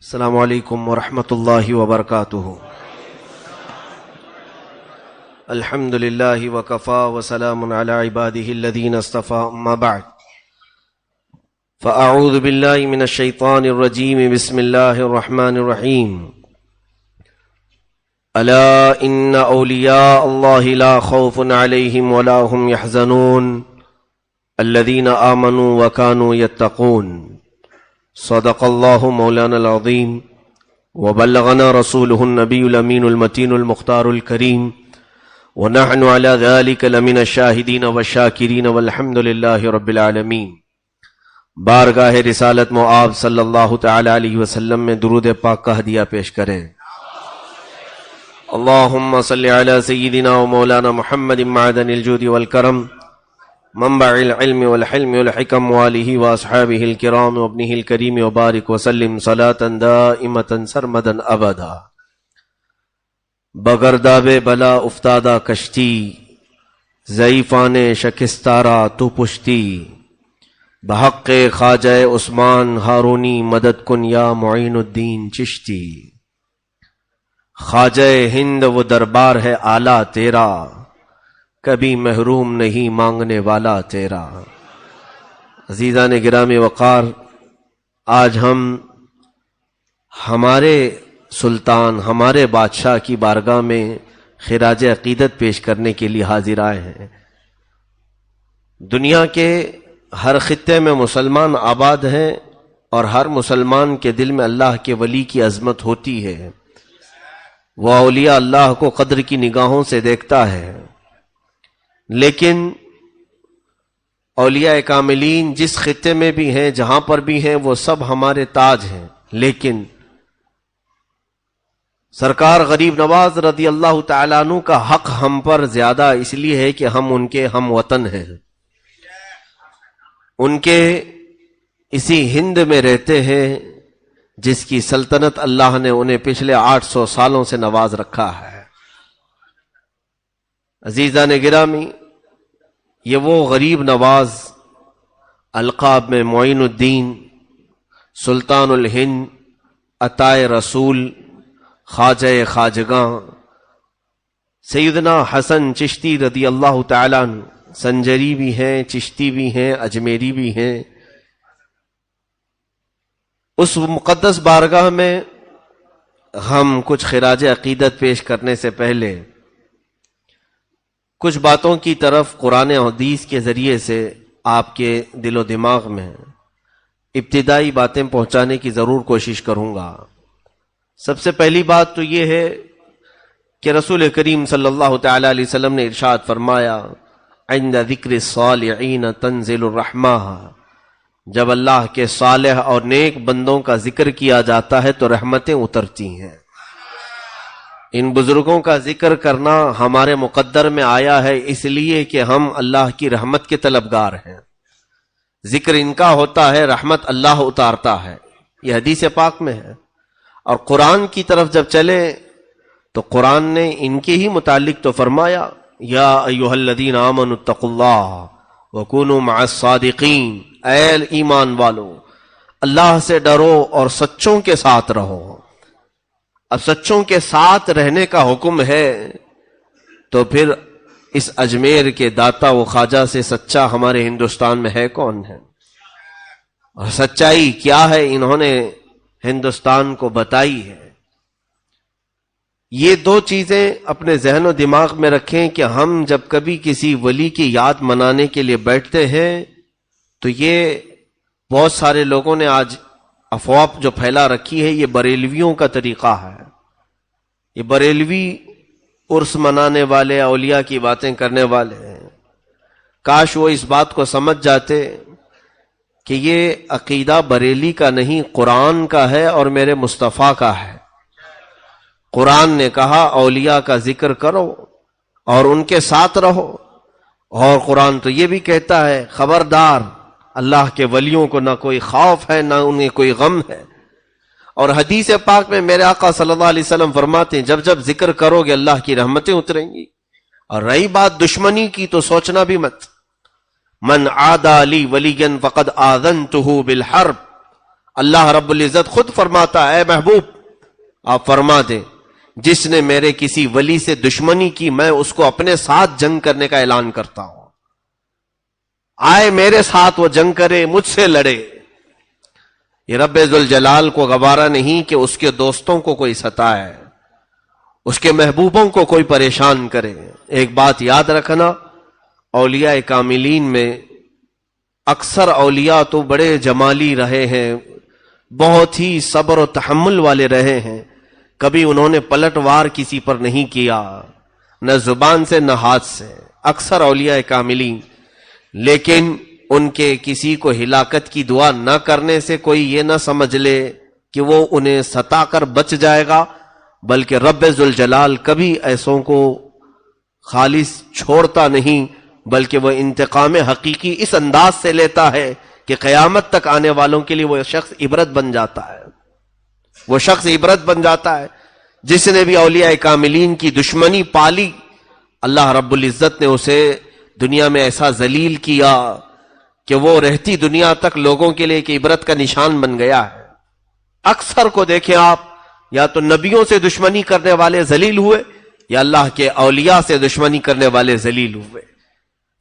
السلام علیکم ورحمۃ اللہ وبرکاتہ۔ الحمد للہ وکفا وسلام علی عبادہ الذین اصطفى، اما بعد فاعوذ باللہ من الشیطان الرجیم، بسم اللہ الرحمن الرحیم۔ الا ان اولیاء اللہ لا خوف علیہم ولا هم يحزنون الذین آمنوا وکانوا یتقون۔ صدق اللہ مولانا العظیم وبلغنا رسولہ النبی الامین المتین المختار الکریم ونحن على ذلك لمن الشاہدین والشاکرین والحمد للہ رب العالمین۔ بارگاہ رسالت معاب صلی اللہ تعالی علیہ وسلم میں درود پاک کا ہدیہ پیش کریں۔ اللہم صلی علی سیدنا و مولانا محمد معدن الجود والکرم، منبع العلم والحلم والحکم، والہ واصحابہ الکرام وابنہ الکریم، وبارک وسلم صلاة دائمة سرمدا ابدا۔ بگرداب بلا افتادہ کشتی، ضعیفان شکستارا تو پشتی، بحق خواجہ عثمان ہارونی مدد کن یا معین الدین چشتی۔ خواجہ ہند وہ دربار ہے اعلیٰ تیرا، کبھی محروم نہیں مانگنے والا تیرا۔ عزیزان گرامی وقار، آج ہم ہمارے سلطان، ہمارے بادشاہ کی بارگاہ میں خراج عقیدت پیش کرنے کے لیے حاضر آئے ہیں۔ دنیا کے ہر خطے میں مسلمان آباد ہیں اور ہر مسلمان کے دل میں اللہ کے ولی کی عظمت ہوتی ہے۔ وہ اولیاء اللہ کو قدر کی نگاہوں سے دیکھتا ہے، لیکن اولیاء کاملین جس خطے میں بھی ہیں، جہاں پر بھی ہیں، وہ سب ہمارے تاج ہیں، لیکن سرکار غریب نواز رضی اللہ تعالیٰ عنہ کا حق ہم پر زیادہ اس لیے ہے کہ ہم ان کے ہم وطن ہیں، ان کے اسی ہند میں رہتے ہیں جس کی سلطنت اللہ نے انہیں پچھلے 800 سالوں سے نواز رکھا ہے۔ عزیزان گرامی، یہ وہ غریب نواز القاب میں معین الدین، سلطان الہند، عطائے رسول، خواجہ خواجگاں سیدنا حسن چشتی رضی اللہ تعالیٰ عنہ، سنجری بھی ہیں، چشتی بھی ہیں، اجمیری بھی ہیں۔ اس مقدس بارگاہ میں ہم کچھ خراج عقیدت پیش کرنے سے پہلے کچھ باتوں کی طرف قرآن و حدیث کے ذریعے سے آپ کے دل و دماغ میں ابتدائی باتیں پہنچانے کی ضرور کوشش کروں گا۔ سب سے پہلی بات تو یہ ہے کہ رسول کریم صلی اللہ تعالی علیہ وسلم نے ارشاد فرمایا، عند ذکر الصالحین تنزل الرحمہ، جب اللہ کے صالح اور نیک بندوں کا ذکر کیا جاتا ہے تو رحمتیں اترتی ہیں۔ ان بزرگوں کا ذکر کرنا ہمارے مقدر میں آیا ہے اس لیے کہ ہم اللہ کی رحمت کے طلبگار ہیں۔ ذکر ان کا ہوتا ہے، رحمت اللہ اتارتا ہے، یہ حدیث پاک میں ہے۔ اور قرآن کی طرف جب چلے تو قرآن نے ان کے ہی متعلق تو فرمایا، یا ایھا الذین آمنوا اتقوا اللہ وکونوا مع الصادقین، اے ایمان والو اللہ سے ڈرو اور سچوں کے ساتھ رہو۔ اب سچوں کے ساتھ رہنے کا حکم ہے تو پھر اس اجمیر کے داتا و خواجہ سے سچا ہمارے ہندوستان میں ہے کون ہے؟ اور سچائی کیا ہے انہوں نے ہندوستان کو بتائی ہے۔ یہ دو چیزیں اپنے ذہن و دماغ میں رکھیں کہ ہم جب کبھی کسی ولی کی یاد منانے کے لیے بیٹھتے ہیں تو یہ بہت سارے لوگوں نے آج افواہ جو پھیلا رکھی ہے، یہ بریلویوں کا طریقہ ہے۔ یہ بریلوی عرس منانے والے، اولیاء کی باتیں کرنے والے ہیں۔ کاش وہ اس بات کو سمجھ جاتے کہ یہ عقیدہ بریلی کا نہیں، قرآن کا ہے اور میرے مصطفیٰ کا ہے۔ قرآن نے کہا اولیاء کا ذکر کرو اور ان کے ساتھ رہو، اور قرآن تو یہ بھی کہتا ہے خبردار، اللہ کے ولیوں کو نہ کوئی خوف ہے نہ انہیں کوئی غم ہے۔ اور حدیث پاک میں میرے آقا صلی اللہ علیہ وسلم فرماتے ہیں جب جب ذکر کرو گے اللہ کی رحمتیں اتریں گی۔ اور رہی بات دشمنی کی تو سوچنا بھی مت، من عادى لي وليا فقد آذنته بالحرب، اللہ رب العزت خود فرماتا ہے، اے محبوب آپ فرما دیں جس نے میرے کسی ولی سے دشمنی کی میں اس کو اپنے ساتھ جنگ کرنے کا اعلان کرتا ہوں، آئے میرے ساتھ وہ جنگ کرے، مجھ سے لڑے۔ یہ رب ذوالجلال کو گوارا نہیں کہ اس کے دوستوں کو کوئی ستائے، اس کے محبوبوں کو کوئی پریشان کرے۔ ایک بات یاد رکھنا، اولیاء کاملین میں اکثر اولیاء تو بڑے جمالی رہے ہیں، بہت ہی صبر و تحمل والے رہے ہیں، کبھی انہوں نے پلٹ وار کسی پر نہیں کیا، نہ زبان سے نہ ہاتھ سے، اکثر اولیاء کاملین۔ لیکن ان کے کسی کو ہلاکت کی دعا نہ کرنے سے کوئی یہ نہ سمجھ لے کہ وہ انہیں ستا کر بچ جائے گا، بلکہ رب ذوالجلال کبھی ایسوں کو خالص چھوڑتا نہیں، بلکہ وہ انتقام حقیقی اس انداز سے لیتا ہے کہ قیامت تک آنے والوں کے لیے وہ شخص عبرت بن جاتا ہے، وہ شخص عبرت بن جاتا ہے۔ جس نے بھی اولیاء کاملین کی دشمنی پالی، اللہ رب العزت نے اسے دنیا میں ایسا ذلیل کیا کہ وہ رہتی دنیا تک لوگوں کے لیے ایک عبرت کا نشان بن گیا ہے۔ اکثر کو دیکھیں آپ، یا تو نبیوں سے دشمنی کرنے والے ذلیل ہوئے، یا اللہ کے اولیاء سے دشمنی کرنے والے ذلیل ہوئے۔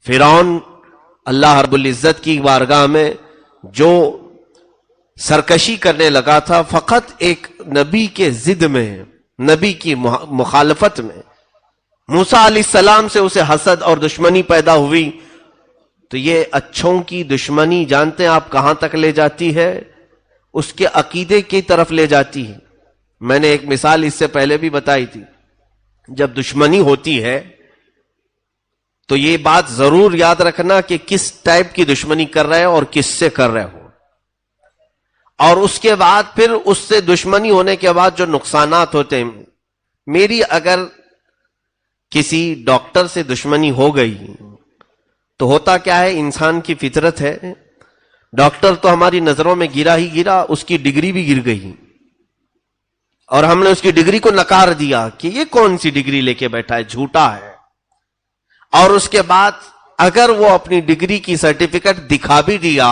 فرعون اللہ رب العزت کی بارگاہ میں جو سرکشی کرنے لگا تھا، فقط ایک نبی کے ضد میں، نبی کی مخالفت میں، موسیٰ علیہ السلام سے اسے حسد اور دشمنی پیدا ہوئی۔ تو یہ اچھوں کی دشمنی جانتے ہیں آپ کہاں تک لے جاتی ہے؟ اس کے عقیدے کی طرف لے جاتی ہے۔ میں نے ایک مثال اس سے پہلے بھی بتائی تھی، جب دشمنی ہوتی ہے تو یہ بات ضرور یاد رکھنا کہ کس ٹائپ کی دشمنی کر رہے ہو اور کس سے کر رہے ہو، اور اس کے بعد پھر اس سے دشمنی ہونے کے بعد جو نقصانات ہوتے ہیں۔ میری اگر کسی ڈاکٹر سے دشمنی ہو گئی تو ہوتا کیا ہے، انسان کی فطرت ہے، ڈاکٹر تو ہماری نظروں میں گرا ہی گرا، اس کی ڈگری بھی گر گئی، اور ہم نے اس کی ڈگری کو نکار دیا کہ یہ کون سی ڈگری لے کے بیٹھا ہے، جھوٹا ہے۔ اور اس کے بعد اگر وہ اپنی ڈگری کی سرٹیفکیٹ دکھا بھی دیا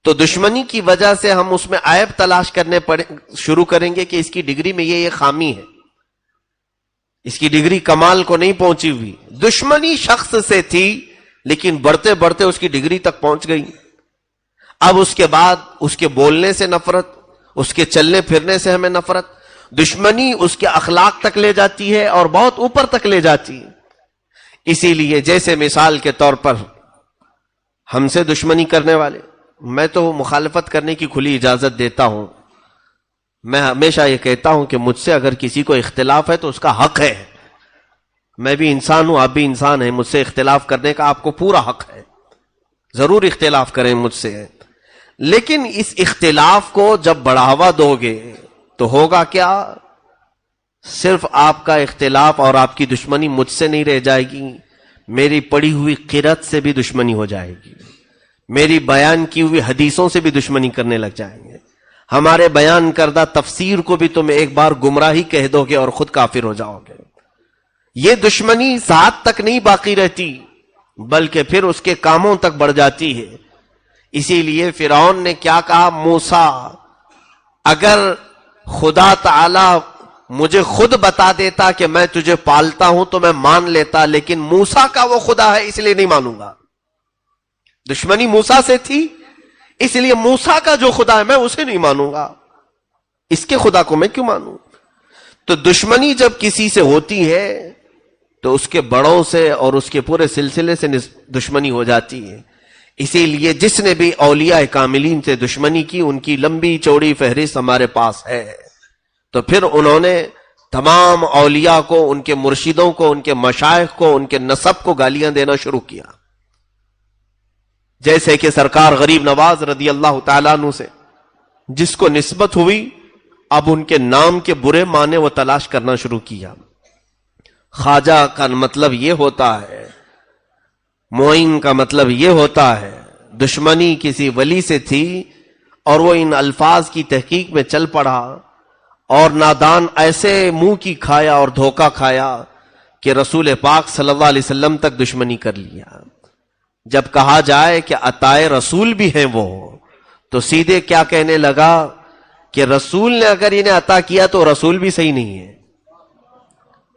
تو دشمنی کی وجہ سے ہم اس میں عیب تلاش کرنے شروع کریں گے کہ اس کی ڈگری میں یہ خامی ہے، اس کی ڈگری کمال کو نہیں پہنچی ہوئی۔ دشمنی شخص سے تھی لیکن بڑھتے بڑھتے اس کی ڈگری تک پہنچ گئی۔ اب اس کے بعد اس کے بولنے سے نفرت، اس کے چلنے پھرنے سے ہمیں نفرت، دشمنی اس کے اخلاق تک لے جاتی ہے اور بہت اوپر تک لے جاتی ہے۔ اسی لیے جیسے مثال کے طور پر ہم سے دشمنی کرنے والے، میں تو مخالفت کرنے کی کھلی اجازت دیتا ہوں، میں ہمیشہ یہ کہتا ہوں کہ مجھ سے اگر کسی کو اختلاف ہے تو اس کا حق ہے، میں بھی انسان ہوں، آپ بھی انسان ہیں، مجھ سے اختلاف کرنے کا آپ کو پورا حق ہے، ضرور اختلاف کریں مجھ سے، لیکن اس اختلاف کو جب بڑھاوا دو گے تو ہوگا کیا؟ صرف آپ کا اختلاف اور آپ کی دشمنی مجھ سے نہیں رہ جائے گی، میری پڑھی ہوئی قرأت سے بھی دشمنی ہو جائے گی، میری بیان کی ہوئی حدیثوں سے بھی دشمنی کرنے لگ جائیں گے، ہمارے بیان کردہ تفسیر کو بھی تم ایک بار گمراہی کہہ دو گے اور خود کافر ہو جاؤ گے۔ یہ دشمنی ذات تک نہیں باقی رہتی بلکہ پھر اس کے کاموں تک بڑھ جاتی ہے۔ اسی لیے فرعون نے کیا کہا، موسیٰ اگر خدا تعالی مجھے خود بتا دیتا کہ میں تجھے پالتا ہوں تو میں مان لیتا، لیکن موسیٰ کا وہ خدا ہے اس لیے نہیں مانوں گا۔ دشمنی موسیٰ سے تھی، اس لیے موسیٰ کا جو خدا ہے میں اسے نہیں مانوں گا، اس کے خدا کو میں کیوں مانوں؟ تو دشمنی جب کسی سے ہوتی ہے تو اس کے بڑوں سے اور اس کے پورے سلسلے سے دشمنی ہو جاتی ہے۔ اسی لیے جس نے بھی اولیاء کاملین سے دشمنی کی ان کی لمبی چوڑی فہرست ہمارے پاس ہے۔ تو پھر انہوں نے تمام اولیاء کو، ان کے مرشدوں کو، ان کے مشائخ کو، ان کے نسب کو گالیاں دینا شروع کیا، جیسے کہ سرکار غریب نواز رضی اللہ تعالیٰ عنہ سے جس کو نسبت ہوئی، اب ان کے نام کے برے معنی وہ تلاش کرنا شروع کیا۔ خواجہ کا مطلب یہ ہوتا ہے، معین کا مطلب یہ ہوتا ہے۔ دشمنی کسی ولی سے تھی اور وہ ان الفاظ کی تحقیق میں چل پڑا اور نادان ایسے منہ کی کھایا اور دھوکہ کھایا کہ رسول پاک صلی اللہ علیہ وسلم تک دشمنی کر لیا۔ جب کہا جائے کہ عطائے رسول بھی ہیں وہ، تو سیدھے کیا کہنے لگا کہ رسول نے اگر انہیں عطا کیا تو رسول بھی صحیح نہیں ہے.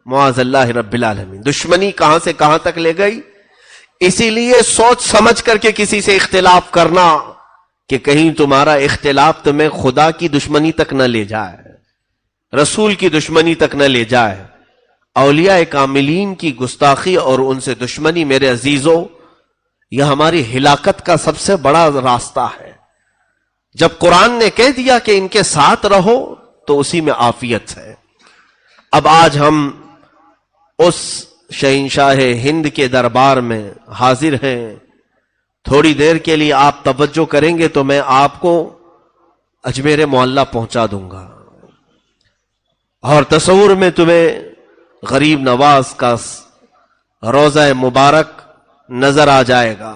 معاذ اللہ رب العالمین. دشمنی کہاں سے کہاں تک لے گئی. اسی لیے سوچ سمجھ کر کے کسی سے اختلاف کرنا کہ کہیں تمہارا اختلاف تمہیں خدا کی دشمنی تک نہ لے جائے, رسول کی دشمنی تک نہ لے جائے. اولیاء کاملین کی گستاخی اور ان سے دشمنی میرے عزیزوں یہ ہماری ہلاکت کا سب سے بڑا راستہ ہے. جب قرآن نے کہہ دیا کہ ان کے ساتھ رہو تو اسی میں عافیت ہے. اب آج ہم اس شہنشاہ ہند کے دربار میں حاضر ہیں. تھوڑی دیر کے لیے آپ توجہ کریں گے تو میں آپ کو اجمیر معلّہ پہنچا دوں گا, اور تصور میں تمہیں غریب نواز کا روضہ مبارک نظر آ جائے گا.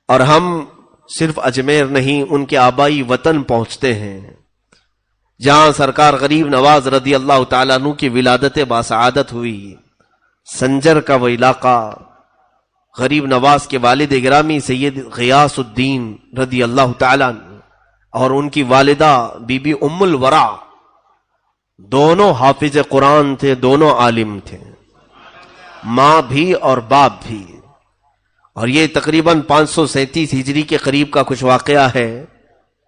اور ہم صرف اجمیر نہیں, ان کے آبائی وطن پہنچتے ہیں جہاں سرکار غریب نواز رضی اللہ تعالیٰ عنہ کی ولادت باسعادت ہوئی. سنجر کا وہ علاقہ, غریب نواز کے والد گرامی سید غیاث الدین رضی اللہ تعالیٰ عنہ اور ان کی والدہ بی بی ام الورا, دونوں حافظ قرآن تھے, دونوں عالم تھے, ماں بھی اور باپ بھی. اور یہ تقریباً 537 ہجری کے قریب کا کچھ واقعہ ہے.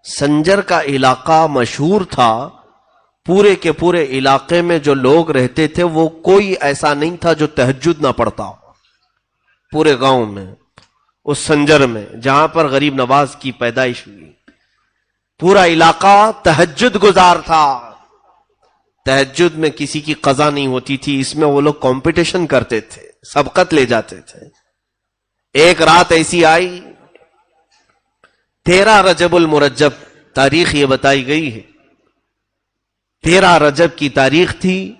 سنجر کا علاقہ مشہور تھا, پورے کے پورے علاقے میں جو لوگ رہتے تھے وہ کوئی ایسا نہیں تھا جو تہجد نہ پڑھتا ہو. پورے گاؤں میں, اس سنجر میں جہاں پر غریب نواز کی پیدائش ہوئی, پورا علاقہ تہجد گزار تھا. تہجد میں کسی کی قضا نہیں ہوتی تھی, اس میں وہ لوگ کمپٹیشن کرتے تھے, سبقت لے جاتے تھے. ایک رات ایسی آئی, 13 رجب المرجب تاریخ یہ بتائی گئی ہے, 13 رجب کی تاریخ تھی,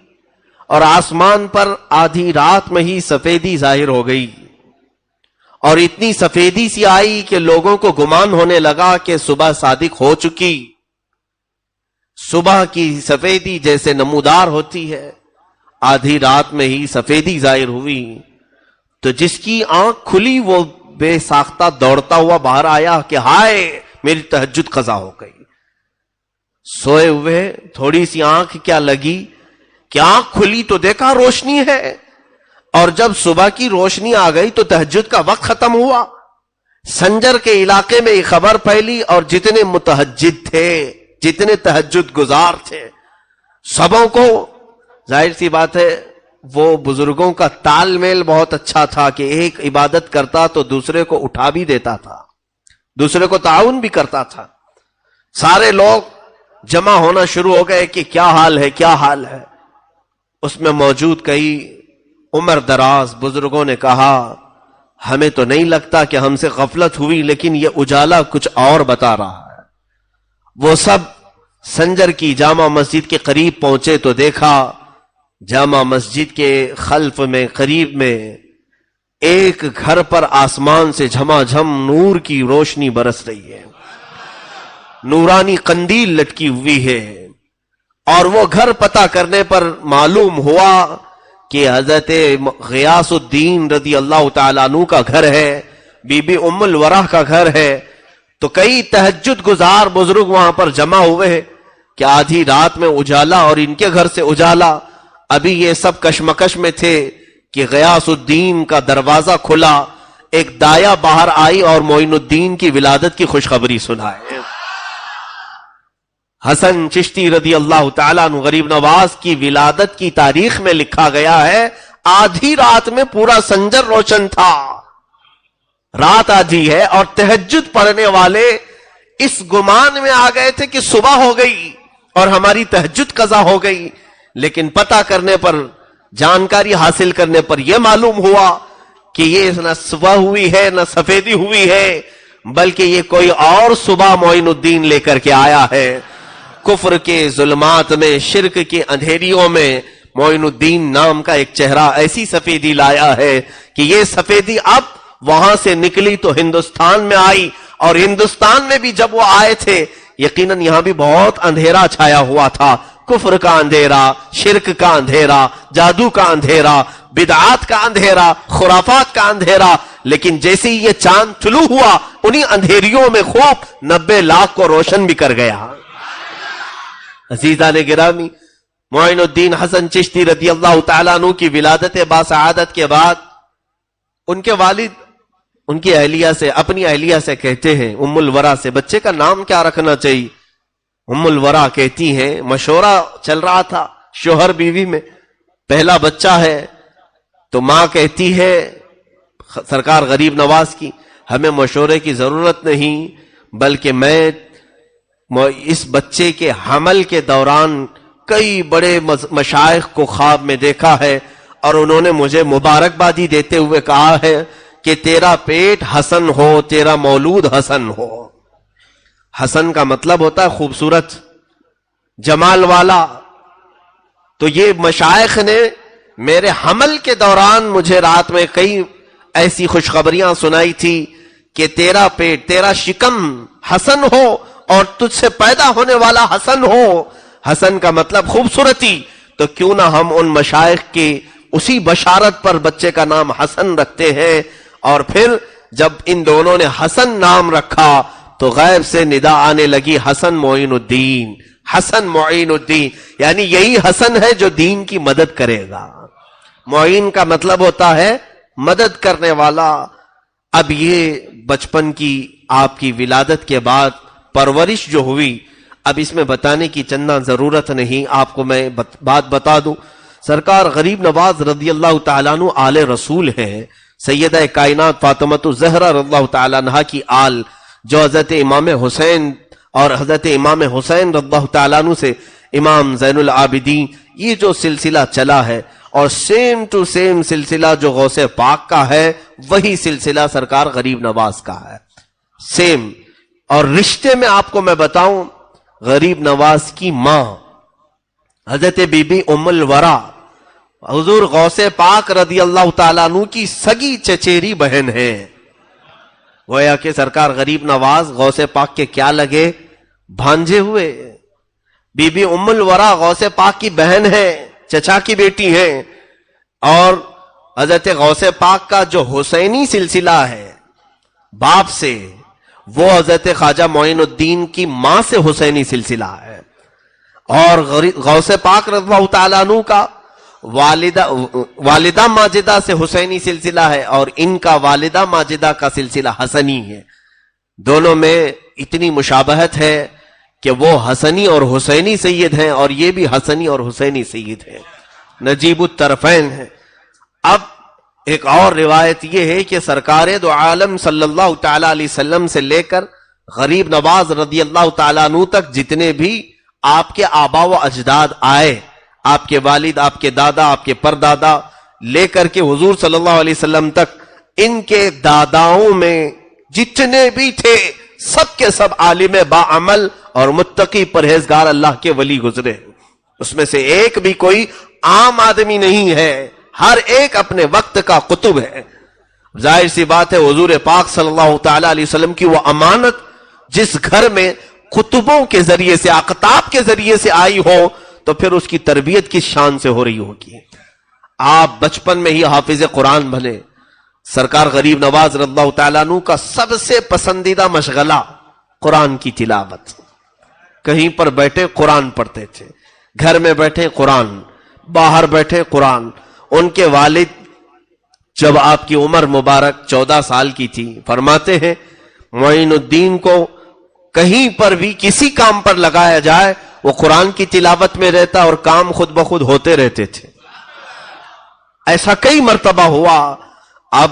اور آسمان پر آدھی رات میں ہی سفیدی ظاہر ہو گئی, اور اتنی سفیدی سی آئی کہ لوگوں کو گمان ہونے لگا کہ صبح صادق ہو چکی. صبح کی سفیدی جیسے نمودار ہوتی ہے, آدھی رات میں ہی سفیدی ظاہر ہوئی. تو جس کی آنکھ کھلی وہ بے ساختہ دوڑتا ہوا باہر آیا کہ ہائے میری تہجد قضا ہو گئی. سوئے ہوئے تھوڑی سی آنکھ کیا لگی کہ آنکھ کھلی تو دیکھا روشنی ہے, اور جب صبح کی روشنی آ گئی تو تہجد کا وقت ختم ہوا. سنجر کے علاقے میں یہ خبر پھیلی, اور جتنے متہجد تھے, جتنے تہجد گزار تھے, سبوں کو ظاہر سی بات ہے وہ بزرگوں کا تال میل بہت اچھا تھا کہ ایک عبادت کرتا تو دوسرے کو اٹھا بھی دیتا تھا, دوسرے کو تعاون بھی کرتا تھا. سارے لوگ جمع ہونا شروع ہو گئے کہ کیا حال ہے, کیا حال ہے. اس میں موجود کئی عمر دراز بزرگوں نے کہا ہمیں تو نہیں لگتا کہ ہم سے غفلت ہوئی, لیکن یہ اجالا کچھ اور بتا رہا ہے. وہ سب سنجر کی جامع مسجد کے قریب پہنچے تو دیکھا جامع مسجد کے خلف میں قریب میں ایک گھر پر آسمان سے جھما جھم نور کی روشنی برس رہی ہے, نورانی قندیل لٹکی ہوئی ہے. اور وہ گھر پتہ کرنے پر معلوم ہوا کہ حضرت غیاث الدین رضی اللہ تعالیٰ عنہ کا گھر ہے, بی بی ام الورا کا گھر ہے. تو کئی تہجد گزار بزرگ وہاں پر جمع ہوئے کہ آدھی رات میں اجالا اور ان کے گھر سے اجالا. ابھی یہ سب کشمکش میں تھے کہ غیاث الدین کا دروازہ کھلا, ایک دایا باہر آئی اور معین الدین کی ولادت کی خوشخبری سنائے. حسن چشتی رضی اللہ تعالیٰ عنہ غریب نواز کی ولادت کی تاریخ میں لکھا گیا ہے آدھی رات میں پورا سنجر روشن تھا. رات آدھی ہے اور تہجد پڑھنے والے اس گمان میں آ گئے تھے کہ صبح ہو گئی اور ہماری تہجد قضا ہو گئی. لیکن پتہ کرنے پر, جانکاری حاصل کرنے پر یہ معلوم ہوا کہ یہ نہ صبح ہوئی ہے نہ سفیدی ہوئی ہے, بلکہ یہ کوئی اور صبح معین الدین لے کر کے آیا ہے. کفر کے ظلمات میں, شرک کے اندھیریوں میں معین الدین نام کا ایک چہرہ ایسی سفیدی لایا ہے کہ یہ سفیدی اب وہاں سے نکلی تو ہندوستان میں آئی, اور ہندوستان میں بھی جب وہ آئے تھے یقیناً یہاں بھی بہت اندھیرا چھایا ہوا تھا. کفر کا اندھیرا, شرک کا اندھیرا, جادو کا اندھیرا, بدعات کا اندھیرا، خرافات کا اندھیرا، لیکن جیسے ہی یہ چاند طلوع ہوا انہی اندھیریوں میں خوب 90 لاکھ کو روشن بھی کر گیا۔ عزیزان گرامی، معین الدین حسن چشتی رضی اللہ تعالیٰ عنہ کی ولادت باسعادت کے بعد ان کے والد ان کی اہلیہ سے، اپنی اہلیہ سے کہتے ہیں، ام الورا سے، بچے کا نام کیا رکھنا چاہیے؟ ام الورا کہتی ہیں، مشورہ چل رہا تھا شوہر بیوی میں، پہلا بچہ ہے تو ماں کہتی ہے سرکار غریب نواز کی، ہمیں مشورے کی ضرورت نہیں، بلکہ میں اس بچے کے حمل کے دوران کئی بڑے مشائخ کو خواب میں دیکھا ہے اور انہوں نے مجھے مبارکبادی دیتے ہوئے کہا ہے کہ تیرا پیٹ حسن ہو، تیرا مولود حسن ہو۔ حسن کا مطلب ہوتا ہے خوبصورت، جمال والا۔ تو یہ مشائخ نے میرے حمل کے دوران مجھے رات میں کئی ایسی خوشخبریاں سنائی تھی کہ تیرا پیٹ، تیرا شکم حسن ہو اور تجھ سے پیدا ہونے والا حسن ہو۔ حسن کا مطلب خوبصورتی، تو کیوں نہ ہم ان مشائخ کی اسی بشارت پر بچے کا نام حسن رکھتے ہیں۔ اور پھر جب ان دونوں نے حسن نام رکھا تو غیب سے ندا آنے لگی، حسن معین الدین، حسن معین الدین، یعنی یہی حسن ہے جو دین کی مدد کرے گا۔ معین کا مطلب ہوتا ہے مدد کرنے والا۔ اب یہ بچپن کی آپ کی ولادت کے بعد پرورش جو ہوئی، اب اس میں بتانے کی چندہ ضرورت نہیں، آپ کو میں بات بتا دوں۔ سرکار غریب نواز رضی اللہ تعالیٰ عنہ آل رسول ہیں، سیدہ کائنات فاطمۃ الزہرا رضی اللہ تعالیٰ عنہ کی آل، جو حضرت امام حسین اور حضرت امام حسین رضی اللہ تعالیٰ عنہ سے امام زین العابدین، یہ جو سلسلہ چلا ہے، اور سیم ٹو سیم سلسلہ جو غوث پاک کا ہے وہی سلسلہ سرکار غریب نواز کا ہے، سیم۔ اور رشتے میں آپ کو میں بتاؤں، غریب نواز کی ماں حضرت بی بی ام الورا حضور غوث پاک رضی اللہ تعالیٰ عنہ کی سگی چچیری بہن ہے۔ گویا کہ سرکار غریب نواز غوث پاک کے کیا لگے؟ بھانجے ہوئے۔ بی بی ام الورا غوث پاک کی بہن ہے، چچا کی بیٹی ہیں، اور حضرت غوث پاک کا جو حسینی سلسلہ ہے باپ سے، وہ حضرت خواجہ معین الدین کی ماں سے حسینی سلسلہ ہے۔ اور غوث پاک رضی اللہ تعالیٰ عنہ کا والدہ ماجدہ سے حسینی سلسلہ ہے، اور ان کا والدہ ماجدہ کا سلسلہ حسنی ہے۔ دونوں میں اتنی مشابہت ہے کہ وہ حسنی اور حسینی سید ہیں، اور یہ بھی حسنی اور حسینی سید ہیں، نجیب الطرفین ہیں۔ اب ایک اور روایت یہ ہے کہ سرکار دو عالم صلی اللہ تعالیٰ علیہ وسلم سے لے کر غریب نواز رضی اللہ تعالیٰ عنہ تک جتنے بھی آپ کے آبا و اجداد آئے، آپ کے والد، آپ کے دادا، آپ کے پردادا، لے کر کے حضور صلی اللہ علیہ وسلم تک، ان کے داداؤں میں جتنے بھی تھے سب کے سب عالم باعمل اور متقی پرہیزگار اللہ کے ولی گزرے، اس میں سے ایک بھی کوئی عام آدمی نہیں ہے، ہر ایک اپنے وقت کا قطب ہے۔ ظاہر سی بات ہے حضور پاک صلی اللہ تعالی علیہ وسلم کی وہ امانت جس گھر میں قطبوں کے ذریعے سے، اقطاب کے ذریعے سے آئی ہو، تو پھر اس کی تربیت کس شان سے ہو رہی ہوگی۔ آپ بچپن میں ہی حافظ قرآن بنے۔ سرکار غریب نواز رضی اللہ تعالیٰ عنہ کا سب سے پسندیدہ مشغلہ قرآن کی تلاوت، کہیں پر بیٹھے قرآن پڑھتے تھے، گھر میں بیٹھے قرآن، باہر بیٹھے قرآن۔ ان کے والد جب آپ کی عمر مبارک 14 سال کی تھی، فرماتے ہیں معین الدین کو کہیں پر بھی کسی کام پر لگایا جائے وہ قرآن کی تلاوت میں رہتا اور کام خود بخود ہوتے رہتے تھے۔ ایسا کئی مرتبہ ہوا۔ اب